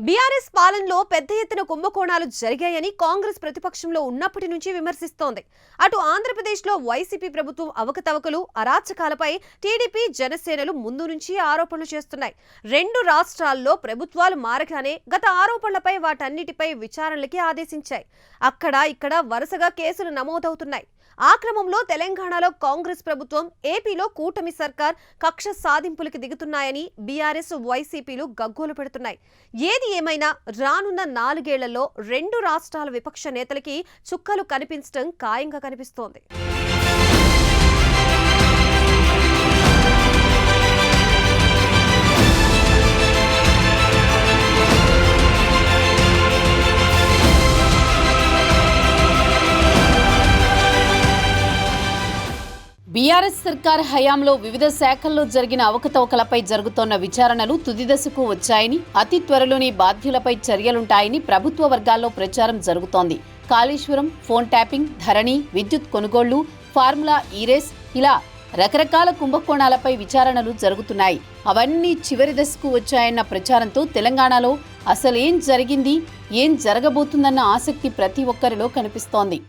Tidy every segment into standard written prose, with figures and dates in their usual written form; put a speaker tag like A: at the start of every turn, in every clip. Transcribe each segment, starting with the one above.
A: BRS పాలనలో పెద్ద ఎత్తున కుంభకోణాలు జరిగాయని కాంగ్రెస్ ప్రతిపక్షంలో ఉన్నప్పటి నుంచి విమర్శిస్తోంది. అటు ఆంధ్రప్రదేశ్లో వైసీపీ ప్రభుత్వం అవకతవకలు, అరాచకాలపై టీడీపీ, జనసేనలు ముందు నుంచి ఆరోపణలు చేస్తున్నాయి. రెండు రాష్ట్రాల్లో ప్రభుత్వాలు మారగానే గత ఆరోపణలపై వాటన్నిటిపై విచారణలకి ఆదేశించాయి. అక్కడ ఇక్కడ వరుసగా కేసులు నమోదవుతున్నాయి. ఆ క్రమంలో తెలంగాణలో కాంగ్రెస్ ప్రభుత్వం, ఏపీలో కూటమి సర్కార్ కక్ష సాధింపులకు దిగుతున్నాయని బీఆర్ఎస్, వైసీపీలు గగ్గోలు పెడుతున్నాయి. ఏది ఏమైనా రానున్న 4 ఏళ్లలో రెండు రాష్ట్రాల విపక్ష నేతలకి చుక్కలు కనిపించడం ఖాయంగా కనిపిస్తోంది.
B: బీఆర్ఎస్ సర్కార్ హయాంలో వివిధ శాఖల్లో జరిగిన అవకతవకలపై జరుగుతోన్న విచారణలు తుది దశకు వచ్చాయని, అతి త్వరలోనే బాధ్యులపై చర్యలుంటాయని ప్రభుత్వ వర్గాల్లో ప్రచారం జరుగుతోంది. కాళేశ్వరం, ఫోన్ ట్యాపింగ్, ధరణి, విద్యుత్ కొనుగోళ్లు, ఫార్ములా ఈ-రేస్ ఇలా రకరకాల కుంభకోణాలపై విచారణలు జరుగుతున్నాయి. అవన్నీ చివరి దశకు వచ్చాయన్న ప్రచారంతో తెలంగాణలో అసలేం జరిగింది, ఏం జరగబోతుందన్న ఆసక్తి ప్రతి ఒక్కరిలో కనిపిస్తోంది.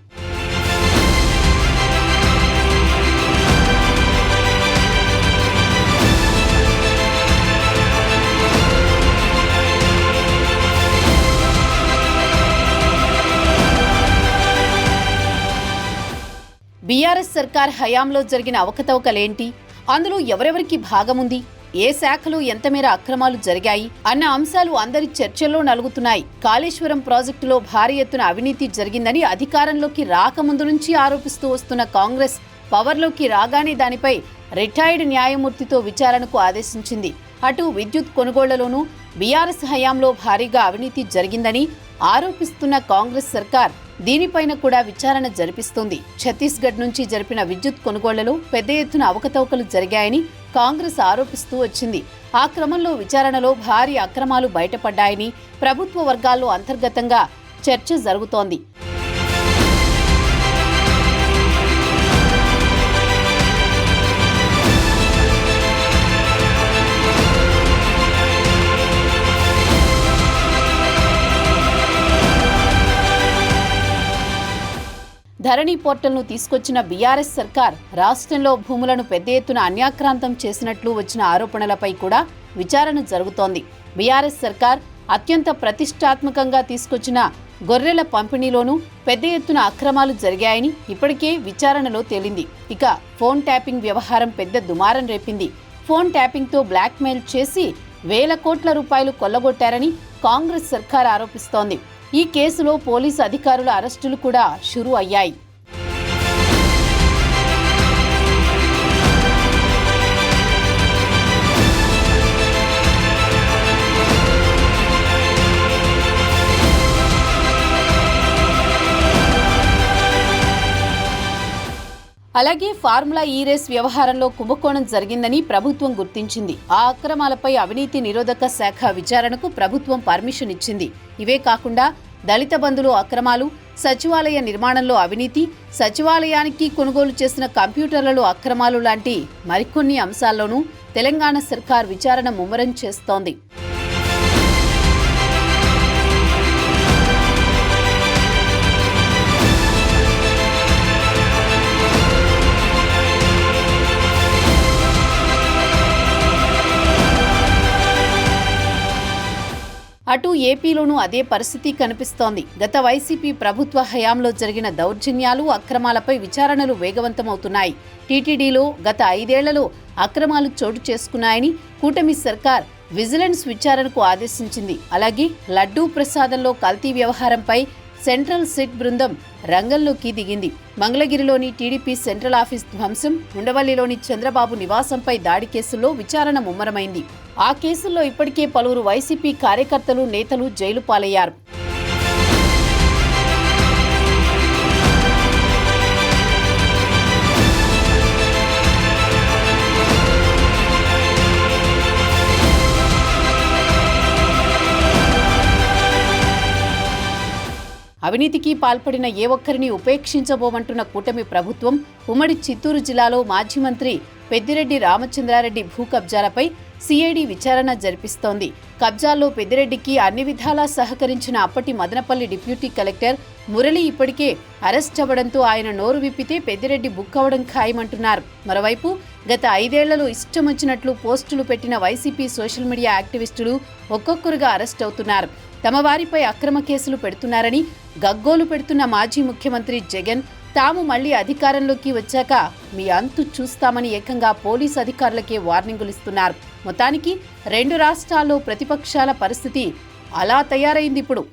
B: బీఆర్ఎస్ సర్కార్ హయాంలో జరిగిన అవకతవకలేంటి, అందులో ఎవరెవరికి భాగముంది, ఏ శాఖలో ఎంతమేర అక్రమాలు జరిగాయి అన్న అంశాలు అందరి చర్చల్లో నలుగుతున్నాయి. కాళేశ్వరం ప్రాజెక్టులో భారీ ఎత్తున అవినీతి జరిగిందని అధికారంలోకి రాకముందు నుంచి ఆరోపిస్తూ వస్తున్న కాంగ్రెస్ పవర్లోకి రాగానే దానిపై రిటైర్డ్ న్యాయమూర్తితో విచారణకు ఆదేశించింది. అటు విద్యుత్ కొనుగోళ్లలోనూ బీఆర్ఎస్ హయాంలో భారీగా అవినీతి జరిగిందని ఆరోపిస్తున్న కాంగ్రెస్ సర్కార్ దీనిపైన కూడా విచారణ జరిపిస్తోంది. ఛత్తీస్గఢ్ నుంచి జరిపిన విద్యుత్ కొనుగోళ్లలో పెద్ద ఎత్తున అవకతవకలు జరిగాయని కాంగ్రెస్ ఆరోపిస్తూ వచ్చింది. ఆ క్రమంలో విచారణలో భారీ అక్రమాలు బయటపడ్డాయని ప్రభుత్వ వర్గాల్లో అంతర్గతంగా చర్చ జరుగుతోంది. ధరణి పోర్టల్ను తీసుకొచ్చిన బీఆర్ఎస్ సర్కార్ రాష్ట్రంలో భూములను పెద్ద ఎత్తున అన్యాక్రాంతం చేసినట్లు వచ్చిన ఆరోపణలపై కూడా విచారణ జరుగుతోంది. బీఆర్ఎస్ సర్కార్ అత్యంత ప్రతిష్టాత్మకంగా తీసుకొచ్చిన గొర్రెల పంపిణీలోనూ పెద్ద ఎత్తున అక్రమాలు జరిగాయని ఇప్పటికే విచారణలో తేలింది. ఇక ఫోన్ ట్యాపింగ్ వ్యవహారం పెద్ద దుమారం రేపింది. ఫోన్ ట్యాపింగ్తో బ్లాక్మెయిల్ చేసి వేల కోట్ల రూపాయలు కొల్లగొట్టారని కాంగ్రెస్ సర్కార్ ఆరోపిస్తోంది. ఈ కేసులో పోలీసు అధికారుల అరెస్టులు కూడా షురూ అయ్యాయి. అలాగే ఫార్ములా ఈ-రేస్ వ్యవహారంలో కుంభకోణం జరిగిందని ప్రభుత్వం గుర్తించింది. ఆ అక్రమాలపై అవినీతి నిరోధక శాఖ విచారణకు ప్రభుత్వం పర్మిషన్ ఇచ్చింది. ఇవే కాకుండా దళిత బంధులో అక్రమాలు, సచివాలయ నిర్మాణంలో అవినీతి, సచివాలయానికి కొనుగోలు చేసిన కంప్యూటర్లలో అక్రమాలు లాంటి మరికొన్ని అంశాల్లోనూ తెలంగాణ సర్కార్ విచారణ ముమ్మరం చేస్తోంది. అటు ఏపీలోనూ అదే పరిస్థితి కనిపిస్తోంది. గత వైసీపీ ప్రభుత్వ హయాంలో జరిగిన దౌర్జన్యాలు, అక్రమాలపై విచారణలు వేగవంతమవుతున్నాయి. టీటీడీలో గత 5 ఏళ్లలో అక్రమాలు చోటు చేసుకున్నాయని కూటమి సర్కార్ విజిలెన్స్ విచారణకు ఆదేశించింది. అలాగే లడ్డూ ప్రసాదంలో కల్తీ వ్యవహారంపై సెంట్రల్ సిట్ బృందం రంగంలోకి దిగింది. మంగళగిరిలోని టీడీపీ సెంట్రల్ ఆఫీస్ ధ్వంసం, ఉండవల్లిలోని చంద్రబాబు నివాసంపై దాడి కేసుల్లో విచారణ ముమ్మరమైంది. ఆ కేసుల్లో ఇప్పటికే పలువురు వైసీపీ కార్యకర్తలు, నేతలు జైలు పాలయ్యారు. అవినీతికి పాల్పడిన ఏ ఒక్కరిని ఉపేక్షించబోమంటున్న కూటమి ప్రభుత్వం ఉమ్మడి చిత్తూరు జిల్లాలో మాజీ మంత్రి పెద్దిరెడ్డి రామచంద్రారెడ్డి భూ కబ్జాలపై సిఐడి విచారణ జరిపిస్తోంది. కబ్జాల్లో పెద్దిరెడ్డికి అన్ని విధాలా సహకరించిన అప్పటి మదనపల్లి డిప్యూటీ కలెక్టర్ మురళి ఇప్పటికే అరెస్ట్ అవ్వడంతో ఆయన నోరు విప్పితే పెద్దిరెడ్డి బుక్ అవ్వడం ఖాయమంటున్నారు. మరోవైపు గత 5 ఏళ్లలో ఇష్టం వచ్చినట్లు పోస్టులు పెట్టిన వైసీపీ సోషల్ మీడియా యాక్టివిస్టులు ఒక్కొక్కరుగా అరెస్ట్ అవుతున్నారు. తమ వారిపై అక్రమ కేసులు పెడుతున్నారని గగ్గోలు పెడుతున్న మాజీ ముఖ్యమంత్రి జగన్ తాము మళ్లీ అధికారంలోకి వచ్చాక మీ అంతు చూస్తామని ఏకంగా పోలీసు అధికారులకే వార్నింగులు ఇస్తున్నారు. మొత్తానికి 2 రాష్ట్రాల్లో ప్రతిపక్షాల పరిస్థితి అలా తయారైంది ఇప్పుడు.